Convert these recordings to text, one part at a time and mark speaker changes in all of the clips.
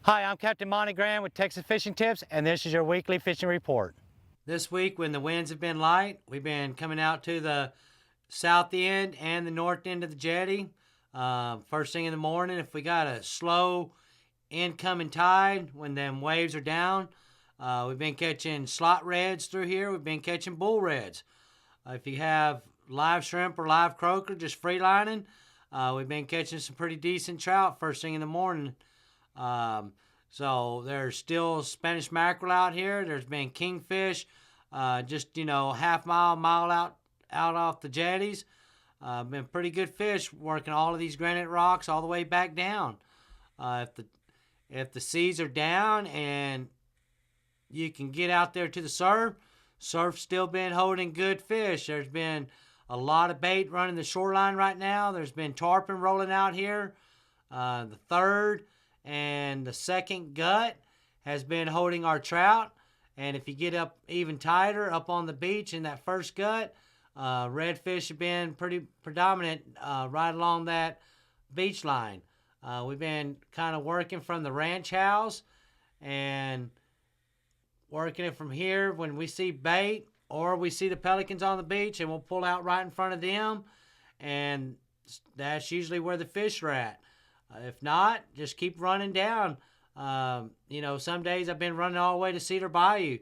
Speaker 1: Hi, I'm Captain Monte with Texas Fishing Tips, and this is your weekly fishing report. This week, when the winds have been light, we've been coming out to the south end and the north end of the jetty. First thing in the morning, if we got a slow incoming tide when them waves are down, we've been catching slot reds through here. We've been catching bull reds. If you have live shrimp or live croaker, just free lining, we've been catching some pretty decent trout first thing in the morning. So there's still Spanish mackerel out here. There's been kingfish, just half mile out off the jetties. Been pretty good fish working all of these granite rocks all the way back down. If the seas are down and you can get out there to the surf's still been holding good fish. There's been a lot of bait running the shoreline right now. There's been tarpon rolling out here. The third and the second gut has been holding our trout. And if you get up even tighter up on the beach in that first gut, redfish have been pretty predominant right along that beach line. We've been kind of working from the ranch house and working it from here when we see bait or we see the pelicans on the beach, and we'll pull out right in front of them, and that's usually where the fish are at. If not, just keep running down. Some days I've been running all the way to Cedar Bayou.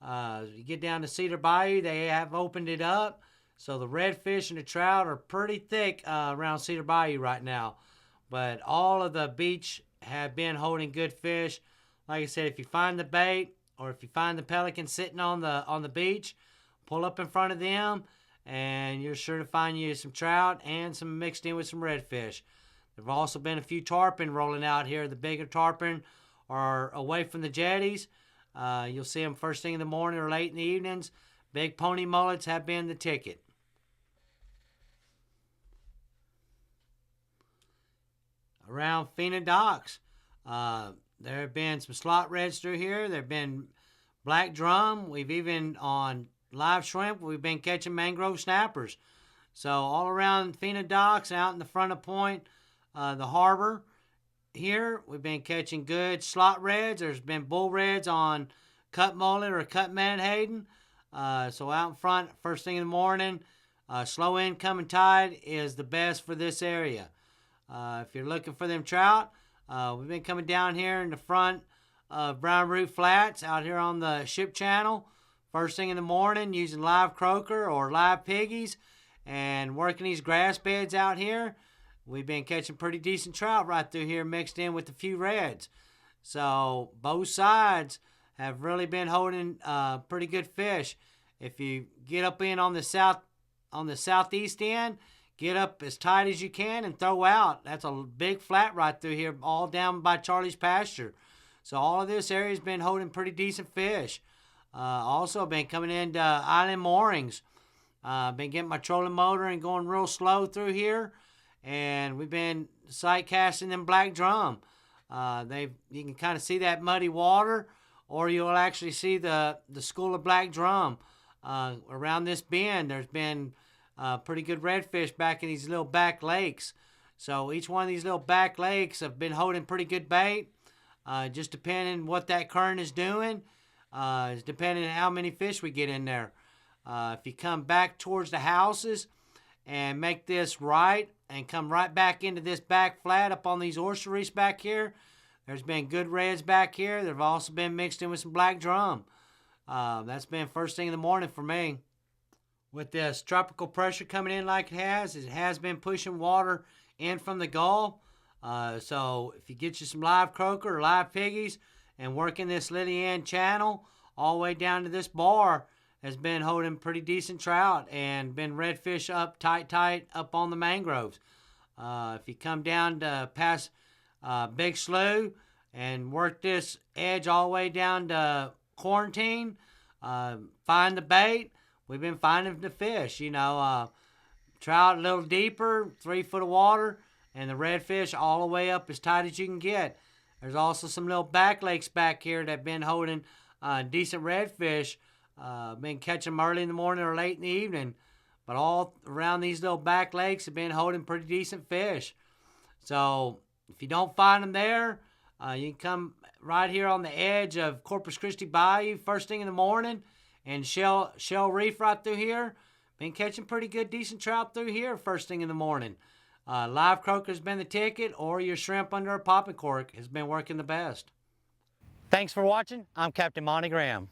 Speaker 1: You get down to Cedar Bayou, they have opened it up. So the redfish and the trout are pretty thick around Cedar Bayou right now. But all of the beach have been holding good fish. Like I said, if you find the bait or if you find the pelican sitting on the beach, pull up in front of them, and you're sure to find you some trout and some mixed in with some redfish. There have also been a few tarpon rolling out here. The bigger tarpon are away from the jetties. You'll see them first thing in the morning or late in the evenings. Big pony mullets have been the ticket. Around Fena Docks, there have been some slot reds through here. There have been black drum. We've even, on live shrimp, we've been catching mangrove snappers. So all around Fena Docks, out in the front of point, the harbor here, we've been catching good slot reds. There's been bull reds on cut mullet or cut menhaden. So out in front, first thing in the morning, slow incoming tide is the best for this area. If you're looking for them trout, we've been coming down here in the front of Brown Root Flats out here on the ship channel first thing in the morning using live croaker or live piggies and working these grass beds out here. We've been catching pretty decent trout right through here mixed in with a few reds. So both sides have really been holding pretty good fish. If you get up in on the southeast end, get up as tight as you can and throw out. That's a big flat right through here, all down by Charlie's pasture. So all of this area has been holding pretty decent fish. Also been coming into island moorings. Been getting my trolling motor and going real slow through here. And we've been sight casting them black drum. You can kind of see that muddy water, or you'll actually see the school of black drum. Around this bend, there's been pretty good redfish back in these little back lakes. So each one of these little back lakes have been holding pretty good bait. Just depending what that current is doing, is depending on how many fish we get in there. If you come back towards the houses and make this right and come right back into this back flat up on these oyster reefs back here, there's been good reds back here. They've also been mixed in with some black drum. That's been first thing in the morning for me. With this tropical pressure coming in like it has been pushing water in from the Gulf. So if you get you some live croaker or live piggies and working this Liddy End channel all the way down to this bar, has been holding pretty decent trout and been redfish up tight up on the mangroves. If you come down to past Big Slough and work this edge all the way down to Quarantine, find the bait. We've been finding the fish, trout a little deeper, 3 foot of water, and the redfish all the way up as tight as you can get. There's also some little back lakes back here that have been holding decent redfish. Been catching them early in the morning or late in the evening. But all around these little back lakes have been holding pretty decent fish. So if you don't find them there, You can come right here on the edge of Corpus Christi Bayou first thing in the morning, and Shell Reef right through here. Been catching pretty good, decent trout through here first thing in the morning. Live croaker's been the ticket, or your shrimp under a popping cork has been working the best. Thanks for watching. I'm Captain Monte Graham.